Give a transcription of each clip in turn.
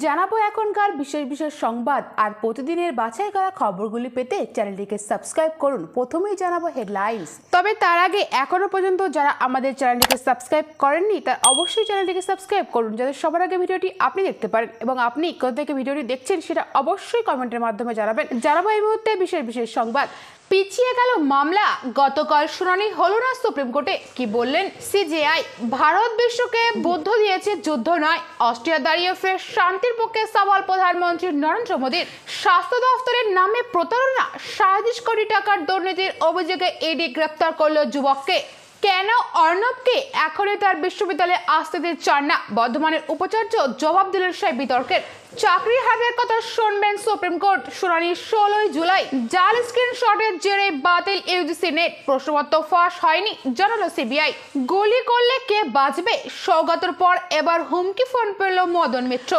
জানাবো এখনকার বিশেষ বিশেষ সংবাদ আর প্রতিদিনের বাছাই করা খবরগুলি পেতে চ্যানেলটিকে সাবস্ক্রাইব করুন। প্রথমেই জানাবো হেডলাইন্স। তবে তার আগে এখনো পর্যন্ত যারা আমাদের চ্যানেলটিকে সাবস্ক্রাইব করেননি তারা অবশ্যই চ্যানেলটিকে সাবস্ক্রাইব করুন, যাতে সবার আগে ভিডিওটি আপনি দেখতে পারেন এবং আপনি কোথা থেকে ভিডিওটি দেখছেন সেটা অবশ্যই কমেন্টের মাধ্যমে জানাবেন। জানাবো এই মুহূর্তে বিশেষ বিশেষ সংবাদ। পিছিয়ে গেল মামলা, গতকাল শুনানি হলো না সুপ্রিম কোর্টে। কি বললেন সিজেআই? ভারত বিশ্বকে বুদ্ধ দিয়েছে, যুদ্ধ নয়। অস্ট্রিয়া দাঁড়িয়ে ফের শান্তির পক্ষে সওয়াল প্রধানমন্ত্রী নরেন্দ্র মোদীর। স্বাস্থ্য দফতরের নামে প্রতারণা, 37 কোটি টাকার দুর্নীতির অভিযোগে ইডি গ্রেপ্তার করল যুবককে। কেন অর্ণবকে এখনই তার বিশ্ববিদ্যালয়ে আসতে দিতে চান না বর্ধমানের উপাচার্য? জবাব দিলেন সেই বিতর্কের। চাকরির হাতের কথা শুনবেন সুপ্রিম কোর্ট। শুনানি 16 জুলাই। জাল স্ক্রিনশটের জেরে বাতিল ইউজিসি নেট। প্রশ্নপত্র ফাঁস হয়নি, জানালো সিবিআই। গুলি করলে কে বাঁচবে? সৌগাতের পর এবার হুমকি ফোন পেল মদন মিত্র।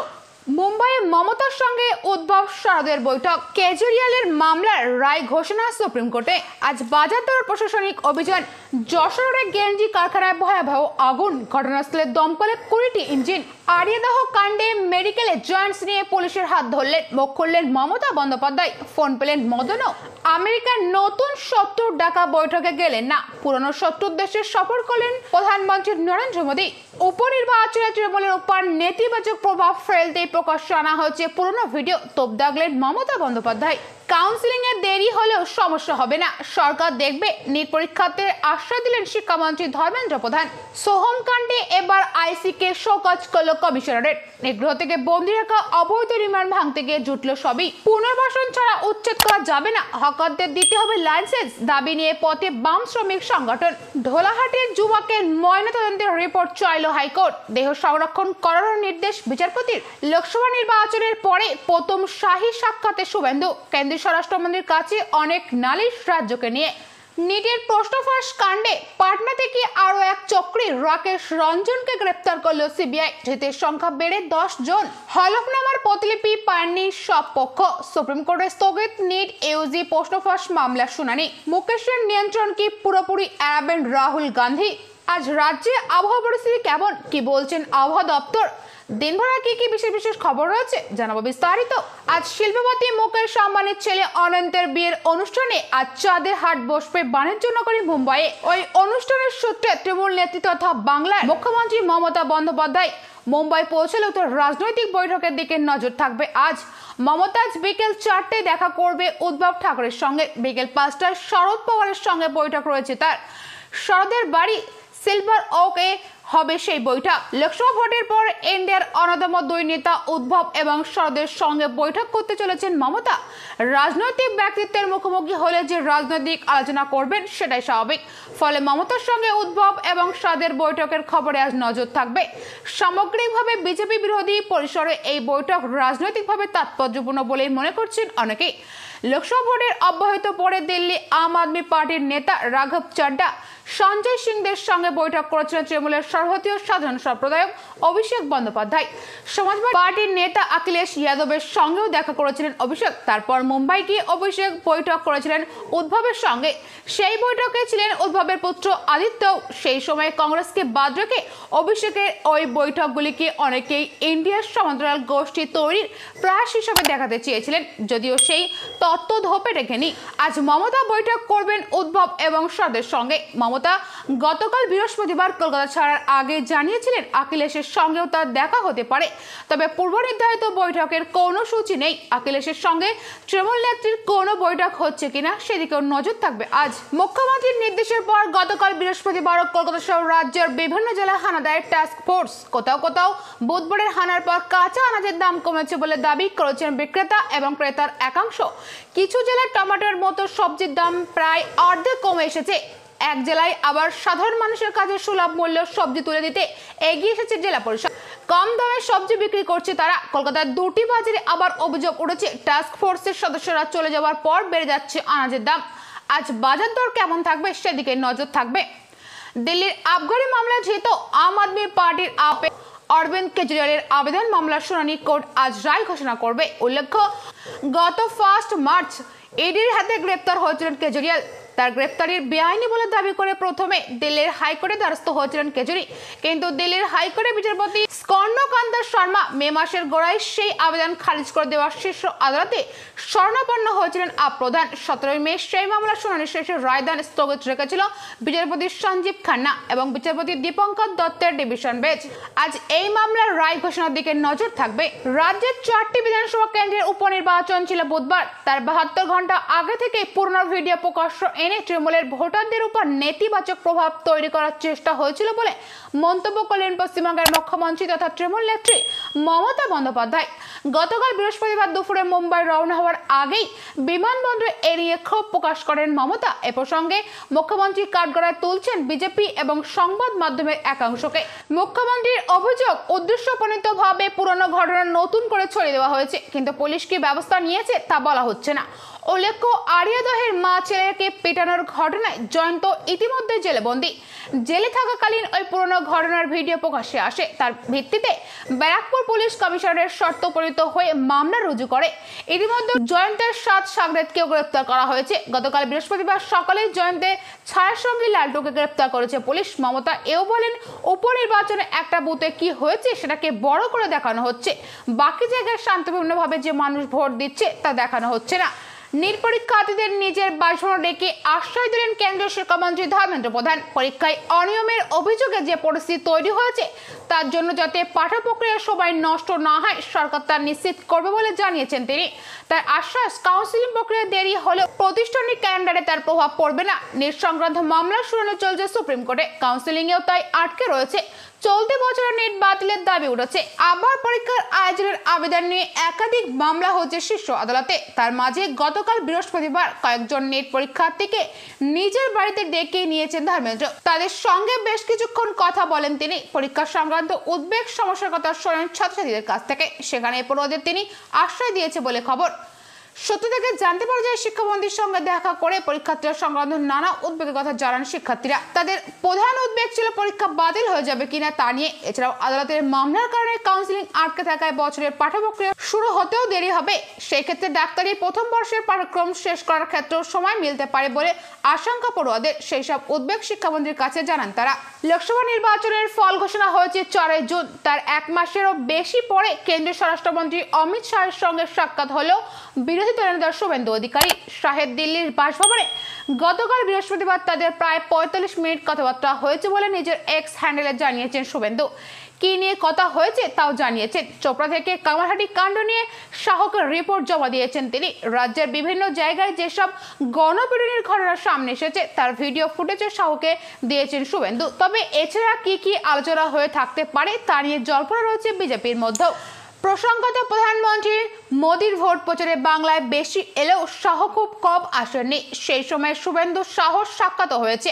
মুম্বাইয়ে মমতার সঙ্গে উদ্ভব শারদের বৈঠক। কেজরিওয়ালের মামলার রায় ঘোষণা সুপ্রিম কোর্টে। আজ বাজার দর প্রশাসনিক অভিযান। যশোরে গেঞ্জি কারখানায় ভয়াবহ আগুন, ঘটনাস্থলে দমকলে 20টি ইঞ্জিন। আরিয়াদহ কাণ্ডে মেডিকেলে জয়েন্টস নিয়ে পুলিশের হাত ধরলেন, মুখ খুললেন মমতা বন্দ্যোপাধ্যায়। ফোন পেলেন মদনও। আমেরিকার নতুন শত্রুর ডাকা বৈঠকে গেলেন না, পুরনো শত্রুর দেশে সফর করলেন প্রধানমন্ত্রী নরেন্দ্র মোদী। উপনির্বাচনে তৃণমূলের উপর নেতিবাচক প্রভাব ফেলতে প্রকাশ্যে আনা হয়েছে পুরনো ভিডিও, তোপ দাগলেন মমতা বন্দ্যোপাধ্যায়। কাউন্সিলিং এ দেরি হলেও সমস্যা হবে না, সরকার দেখবে, নিট পরীক্ষাতে আশ্বাস দিলেন শিক্ষামন্ত্রী ধর্মেন্দ্র প্রধান। সোহম কাণ্ডে এবার আইসিকে শোকজ করল কমিশনারেট। নিগ্রহ থেকে বন্দি রাখা অবৈধ রিমান্ড ভাঙতে গিয়ে জুটল সবই। পুনর্বাসন ছাড়া উচ্ছেদ করা যাবে না, হকারদের দিতে হবে লাইসেন্স দাবি নিয়ে পথে বাম শ্রমিক সংগঠন। ঢোলাহাটের যুবকের ময়নাতদন্তের রিপোর্ট চাইল হাইকোর্ট। দেহ সংরক্ষণ করার নির্দেশ বিচারপতির। লোকসভা নির্বাচনের পরে প্রথম শাহী সাক্ষাতে শুভেন্দু। কেন্দ্রীয় স্বরাষ্ট্রমন্ত্রীর কাছে অনেক নালিশ রাজ্যকে নিয়ে। নিটের প্রশ্ন ফাঁস কাণ্ডে পাটনা থেকে আরো এক চক্রী রাকেশ রঞ্জনকে গ্রেপ্তার করল সিবিআই। ধৃতের সংখ্যা বেড়ে 10 জন। হলফনামার প্রতিলিপি পাননি সব পক্ষ। সুপ্রিম কোর্টে স্থগিত নিট ইউজি প্রশ্ন ফাঁস মামলার শুনানি। মুকেশের নিয়ন্ত্রণ কি পুরোপুরি এড়াবেন রাহুল গান্ধী? আজ রাজ্যে আবহাওয়া পরিস্থিতি কেমন, কি বলছেন আবহাওয়া দপ্তর? দিনভর কি কি বিশেষ বিশেষ খবর রয়েছে জানাবো বিস্তারিত। আজ শিল্পপতি মুকেশ আম্বানির ছেলে অনন্তের বিয়ের অনুষ্ঠানে আজ চাঁদের হাট বসবে বাণিজ্যনগরী মুম্বাইয়ে। ওই অনুষ্ঠানের সূত্রে তৃণমূল নেতৃত্ব তথা বাংলার মুখ্যমন্ত্রী মমতা বন্দ্যোপাধ্যায় মুম্বাই পৌঁছলেও তো রাজনৈতিক বৈঠকের দিকে নজর থাকবে আজ। মমতা আজ বিকেল 4টায় দেখা করবে উদ্ধব ঠাকরের সঙ্গে। বিকেল 5টায় শরদ পাওয়ারের সঙ্গে বৈঠক রয়েছে তার। শরদের বাড়ি সিলভার ওকে হবে সেই বৈঠক। লোকসভা ভোটের পর ইন্ডিয়ার অন্যতম দুই নেতা উদ্ধব এবং শরদের সঙ্গে বৈঠক করতে চলেছেন মমতা। রাজনৈতিক ব্যক্তিত্বের মুখোমুখি হলে যে রাজনৈতিক আলোচনা করবেন সেটাই স্বাভাবিক। ফলে মমতার সঙ্গে উদ্ধব এবং শরদের বৈঠকের খবরে আজ নজর থাকবে। সামগ্রিকভাবে বিজেপি বিরোধী পরিসরে এই বৈঠক রাজনৈতিকভাবে তাৎপর্যপূর্ণ বলেই মনে করছেন অনেকেই। লোকসভা ভোটের অব্যাহত পরে দিল্লি আম আদমি পার্টির নেতা রাঘব চাড্ডা সঞ্জয় সিংদের সঙ্গে বৈঠক করেছিলেন তৃণমূলের সর্বভারতীয় সাধারণ সম্পাদক অভিষেক বন্দ্যোপাধ্যায়। সমাজবাদী পার্টির নেতা অখিলেশ যাদবের সঙ্গেও দেখা করেছিলেন অভিষেক। তারপর মুম্বাই গিয়ে অভিষেক বৈঠক করেছিলেন উদ্ধবের সঙ্গে। সেই বৈঠকে ছিলেন উদ্ধবের পুত্র আদিত্য। সেই সময় কংগ্রেসকে বাদ রেখে অভিষেকের ওই বৈঠকগুলিকে অনেকেই ইন্ডিয়ার সমান্তরাল গোষ্ঠী তৈরির প্রয়াস হিসেবে দেখাতে চেয়েছিলেন, যদিও সেই তত্ত্ব ধোপে রেখেনি। আজ মমতা বৈঠক করবেন উদ্ধব এবং শরদের সঙ্গে। মমতা গতকাল বৃহস্পতিবার কলকাতা ছাড়ার আগে জানিয়েছিলেন অখিলেশের সঙ্গেও তার দেখা হতে পারে, তবে পূর্ব নির্ধারিত বৈঠকের কোনো সূচি নেই। অখিলেশের সঙ্গে তৃণমূল নেত্রীর কোনো বৈঠক হচ্ছে কিনা সেদিকেও নজর থাকবে আজ। মুখ্যমন্ত্রীর নির্দেশের পর গতকাল বৃহস্পতিবার কলকাতা সহ রাজ্যের বিভিন্ন জেলায় হানা দেয় টাস্ক ফোর্স। কোথাও কোথাও বুধবারের হানার পর কাঁচা আনাজের দাম কমেছে বলে দাবি করেছেন বিক্রেতা এবং ক্রেতার একাংশ। কিছু জেলায় টমেটোর মতো সবজির দাম প্রায় অর্ধেক কমে এসেছে। এক জেলায় আবার সাধারণ মানুষের কাছে সুলভ মূল্যে সবজি তুলে দিতে এগিয়ে এসেছে জেলা পরিষদ। কম দামে সবজি বিক্রি করছে তারা। কলকাতার দুটি বাজারে আবার অভিযোগ উঠেছে টাস্ক ফোর্সের সদস্যরা চলে যাওয়ার পর বেড়ে যাচ্ছে আনাজের দাম। আজ বাজার দর কেমন থাকবে সেদিকে নজর থাকবে। দিল্লির আবগারি মামলায় ধৃত আম আদমি পার্টির অরবিন্দ কেজরিওয়ালের আবেদন মামলার শুনানি কোর্ট আজ রায় ঘোষণা করবে। উল্লেখ্য, গত 1 মার্চ ইডির হাতে গ্রেপ্তার হয়েছিলেন কেজরিওয়াল। তার গ্রেপ্তারির বেআইনি বলে দাবি করে প্রথমে দিল্লির হাইকোর্টে দ্বারস্থ হয়েছিলেন কেজরি, কিন্তু দিল্লির হাইকোর্টের বিচারপতি স্কর্ণকান্ত শর্মা মে মাসের গোড়ায় সেই আবেদন খারিজ করে দেওয়ার শীর্ষ আদালতে শরণাপন্ন হয়েছিলেন আপ প্রধান। 17 মে সেই মামলার শুনানি শেষে রায়দান স্থগিত রেখেছিল বিচারপতি সঞ্জীব খান্না এবং বিচারপতি দীপঙ্কর দত্তের ডিভিশন বেঞ্চ। আজ এই মামলার রায় ঘোষণার দিকে নজর থাকবে। রাজ্যের 4টি বিধানসভা কেন্দ্রের উপনির্বাচন ছিল বুধবার। তার 72 ঘন্টা আগে থেকে পুরনো ভিডিও প্রকাশ্য এনে তৃণমূলের ভোটারদের উপর নেতিবাচক প্রভাব তৈরি করার চেষ্টা হয়েছিল বলে মন্তব্য করলেন পশ্চিমবঙ্গের মুখ্যমন্ত্রী তথা তৃণমূল নেত্রী মমতা বন্দ্যোপাধ্যায়। গতকাল বৃহস্পতিবার দুপুরে মুম্বাই রওনা হওয়ার আগেই বিমানবন্দরে এড়িয়ে ক্ষোভ প্রকাশ করেন মমতা। এ প্রসঙ্গে মুখ্যমন্ত্রী কাঠগড়ায় তুলছেন বিজেপি এবং সংবাদ মাধ্যমের একাংশকে। মুখ্যমন্ত্রীর অভিযোগ, উদ্দেশ্যপ্রণীতভাবে পুরনো ঘটনা নতুন করে ছড়িয়ে দেওয়া হয়েছে, কিন্তু পুলিশ কি ব্যবস্থা নিয়েছে তা বলা হচ্ছে না। উল্লেখ্য, আরিয়াদহের মা ছেলেকে পেটানোর ঘটনায় জয়ন্ত ইতিমধ্যে জেলেবন্দী। জেলে থাকাকালীন ওই পুরনো ঘটনার ভিডিও প্রকাশ্যে আসে। তার ভিত্তিতে ব্যারাকপুর পুলিশ কমিশনারের শর্ত উপনীত হয়ে মামলা রুজু করে। ইতিমধ্যে জয়ন্তের 7 সাগরেদকেও গ্রেপ্তার করা হয়েছে। গতকাল বৃহস্পতিবার সকালে জয়ন্তের ছায়ার সঙ্গে লালটুকে গ্রেপ্তার করেছে পুলিশ। মমতা এও বলেন, উপনির্বাচনে একটা বুথে কি হয়েছে সেটাকে বড় করে দেখানো হচ্ছে, বাকি জায়গায় শান্তিপূর্ণভাবে যে মানুষ ভোট দিচ্ছে তা দেখানো হচ্ছে না। নীট পরীক্ষার্থীদের নিজের বাসভবনে ডেকে আশ্রয় দিলেন কেন্দ্রীয় শিক্ষামন্ত্রী ধর্মেন্দ্র প্রধান। পরীক্ষায় অনিয়মের অভিযোগে যে পরিস্থিতি তৈরি হয়েছে তার জন্য যাতে পাঠ্যপ্রক্রিয়ার সময় নষ্ট না হয় সরকার তা নিশ্চিত করবে বলে জানিয়েছেন তিনি। তার আশ্বাস, কাউন্সিলিং প্রক্রিয়া দেরি হলেও প্রতিষ্ঠানিক ক্যালেন্ডারে তার প্রভাব পড়বে না। নীট সংক্রান্ত মামলার শুনানি চলছে সুপ্রিম কোর্টে, কাউন্সিলিংয়েও তাই আটকে রয়েছে। চলতি বছরের নিট বাতিলের দাবি উঠেছে। আবার পরীক্ষার আয়োজনের আবেদন নিয়ে একাধিক মামলা হচ্ছে শীর্ষ আদালতে। তার মাঝে গতকাল বৃহস্পতিবার কয়েকজন নিট পরীক্ষার্থীকে নিজের বাড়িতে ডেকে নিয়েছেন ধর্মেন্দ্র। তাদের সঙ্গে বেশ কিছুক্ষণ কথা বলেন তিনি। পরীক্ষা সংক্রান্ত উদ্বেগ সমস্যার কথা শোনেন ছাত্রছাত্রীদের কাছ থেকে। সেখানে পড়ুয়াদের তিনি আশ্রয় দিয়েছে বলে খবর। সত্য থেকে জানতে পারা যায়, শিক্ষামন্ত্রীর সঙ্গে দেখা করে পরীক্ষার্থীরা সংক্রান্ত নানা উদ্বেগের কথা জানান শিক্ষার্থীরা। তাদের প্রধান উদ্বেগ ছিল পরীক্ষা বাতিল হয়ে যাবে কিনা তা নিয়ে। এছাড়াও আদালতের মামলার কারণে কাউন্সিলিং আটকে থাকায় বছরের পাঠ্যপ্রক্রিয়া শুরু হতেও দেরি হবে। সেই ক্ষেত্রে ডাক্তারি প্রথম বর্ষের পাঠ্যক্রম শেষ করার ক্ষেত্রেও সময় মিলতে পারে বলে আশঙ্কা পড়ুয়াদের। সেই সব উদ্বেগ শিক্ষামন্ত্রীর কাছে জানান তারা। লোকসভা নির্বাচনের ফল ঘোষণা হয়েছে 4 জুন। তার 1 মাসেরও বেশি পরে কেন্দ্রীয় স্বরাষ্ট্রমন্ত্রী অমিত শাহের সঙ্গে সাক্ষাৎ হলো বিরোধী দলনেতা শুভেন্দু অধিকারী। শাহের দিল্লির বাসভবনে গতকাল বৃহস্পতিবার তাদের প্রায় 45 মিনিট কথাবার্তা হয়েছে বলে নিজের এক্স হ্যান্ডেলে জানিয়েছেন শুভেন্দু। কি নিয়ে কথা হয়েছে তাও জানিয়েছেন। চোপড়া থেকে কামারহাটি কাণ্ড নিয়ে শাহকে রিপোর্ট জমা দিয়েছেন তিনি। রাজ্যের বিভিন্ন জায়গায় যেসব গণপিটুনির ঘটনা সামনে এসেছে তার ভিডিও ফুটেজও শাহকে দিয়েছেন শুভেন্দু। তবে এছাড়া কি কি আলোচনা হয়ে থাকতে পারে তা নিয়ে জল্পনা রয়েছে বিজেপির মধ্যেও। প্রসঙ্গত, প্রধানমন্ত্রী মোদীর ভোট প্রচারে বাংলায় বেশি এলেও শাহ খুব কম আসেননি। সেই সময় শুভেন্দু শাহর সাক্ষাৎ হয়েছে,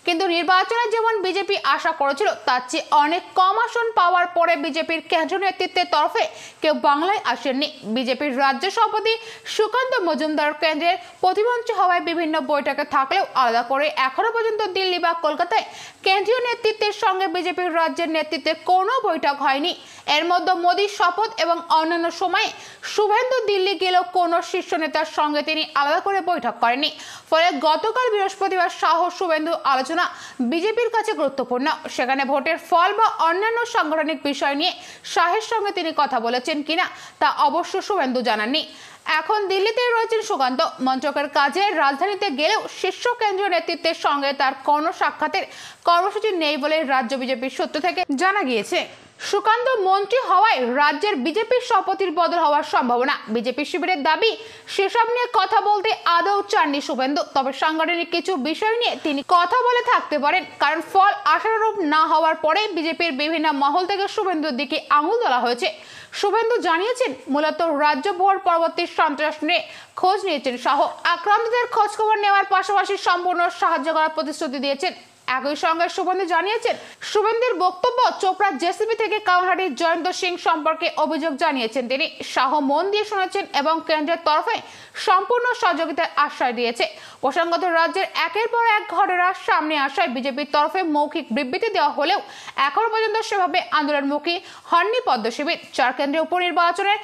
কিন্তু নির্বাচনে যেমন বিজেপি আশা করেছিল তার চেয়ে অনেক কম আসন পাওয়ার পরে বিজেপির কেন্দ্রীয় নেতৃত্বের তরফে কেউ বাংলায় আসেননি। বিজেপির রাজ্য সভাপতি সুকান্ত মজুমদার কেন্দ্রের প্রতিমন্ত্রী হওয়ায় বিভিন্ন বৈঠকে থাকলেও আলাদা করে এখনো পর্যন্ত দিল্লি বা কলকাতায় কেন্দ্রীয় নেতৃত্বের সঙ্গে বিজেপির রাজ্যের নেতৃত্বের কোনো বৈঠক হয়নি। এর মধ্যে মোদীর শপথ এবং অন্যান্য সময়ে শুভেন্দু দিল্লি গেলেও কোনো শীর্ষ নেতার সঙ্গে তিনি আলাদা করে বৈঠক করেননি। ফলে গতকাল বৃহস্পতিবার শাহ শুভেন্দু আলোচনা বিজেপির কাছে গুরুত্বপূর্ণ। সেখানে ভোটের ফল বা অন্যান্য সাংগঠনিক বিষয় নিয়ে শাহের সঙ্গে তিনি কথা বলেছেন কিনা তা অবশ্য শুভেন্দু জানাননি। এখন দিল্লিতে রয়েছেন সুকান্ত। মন্ত্রকের কাজে রাজধানীতে গেলেও শীর্ষ কেন্দ্রীয় নেতৃত্বের সঙ্গে তার কোনো সাক্ষাতের কর্মসূচি নেই বলে রাজ্য বিজেপির সূত্র থেকে জানা গিয়েছে। সুকান্ত মন্ত্রী হওয়ায় রাজ্যের বিজেপির সভাপতির বদল হওয়ার সম্ভাবনা। বিজেপি শিবিরের দাবি, সেসব নিয়ে কথা বলতে আদৌ চাননি শুভেন্দু। তবে সাংগঠনিক কিছু বিষয় নিয়ে তিনি কথা বলে থাকতে পারেন, কারণ ফল আশানুরূপ না হওয়ার পরে বিজেপির বিভিন্ন মহল থেকে শুভেন্দুর দিকে আঙুল তোলা হয়েছে। শুভেন্দু জানিয়েছেন, মূলত রাজ্য ভোট পরবর্তী সন্ত্রাস নিয়ে খোঁজ নিয়েছেন শাহ। আক্রান্তদের খোঁজ খবর নেওয়ার পাশাপাশি সম্পূর্ণ সাহায্য করার প্রতিশ্রুতি দিয়েছেন। একই সঙ্গে শুভেন্দু জানিয়েছেন, শুভেন্দুর বক্তব্য, চোপড়া জেসিবি থেকে কামারহাটির জয়ন্ত সিং সম্পর্কে অভিযোগ জানিয়েছেন তিনি। শাহ মন দিয়ে শুনেছেন এবং কেন্দ্রের তরফে সম্পূর্ণ সহযোগিতার আশ্বাস দিয়েছে। প্রসঙ্গত, রাজ্যের একের পর এক ঘটনা সামনে আসায় বিজেপির তরফে মৌখিক বিবৃতি দেওয়া হলেও এখনো পর্যন্ত সেভাবে আন্দোলনমুখী হননি পদ্ম শিবির। 4 কেন্দ্রে উপনির্বাচনের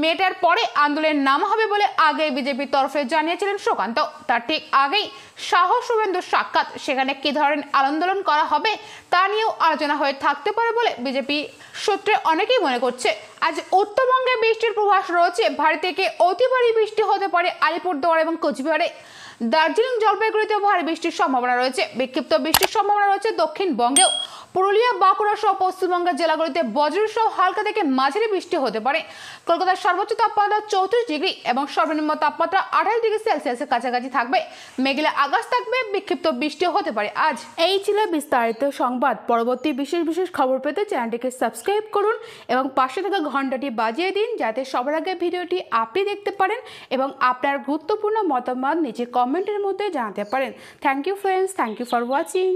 মেটার পরে আন্দোলনের নাম হবে বলে আগে বিজেপির তরফে জানিয়েছিলেন সুকান্ত। তার ঠিক আগেই সাহস শুভেন্দুর সাক্ষাৎ, সেখানে কি ধরনের আন্দোলন করা হবে তা নিয়েও আলোচনা হয়ে থাকতে পারে বলে বিজেপি সূত্রে অনেকেই মনে করছে। আজ উত্তরবঙ্গে বৃষ্টির পূর্বাভাস রয়েছে। ভারী থেকে অতি ভারী বৃষ্টি হতে পারে আলিপুরদুয়ার এবং কোচবিহারে। দার্জিলিং জলপাইগুড়িতেও ভারী বৃষ্টির সম্ভাবনা রয়েছে। বিক্ষিপ্ত বৃষ্টির সম্ভাবনা রয়েছে দক্ষিণবঙ্গেও। পুরুলিয়া, বাঁকুড়া সহ পশ্চিমবঙ্গের জেলাগুলিতে বজ্রসহ সহ হালকা থেকে মাঝারি বৃষ্টি হতে পারে। কলকাতার সর্বোচ্চ তাপমাত্রা 34 ডিগ্রি এবং সর্বনিম্ন তাপমাত্রা 28 ডিগ্রি সেলসিয়াসের কাছাকাছি থাকবে। মেঘলা আকাশ থাকবে, বিক্ষিপ্ত বৃষ্টি হতে পারে আজ। এই ছিল বিস্তারিত সংবাদ। পরবর্তী বিশেষ বিশেষ খবর পেতে চ্যানেলটিকে সাবস্ক্রাইব করুন এবং পাশে থাকা ঘন্টাটি বাজিয়ে দিন, যাতে সবার আগে ভিডিওটি আপনি দেখতে পারেন এবং আপনার গুরুত্বপূর্ণ মতামত নিচে কমেন্টের মধ্যে জানাতে পারেন। Thank you friends, thank you for watching.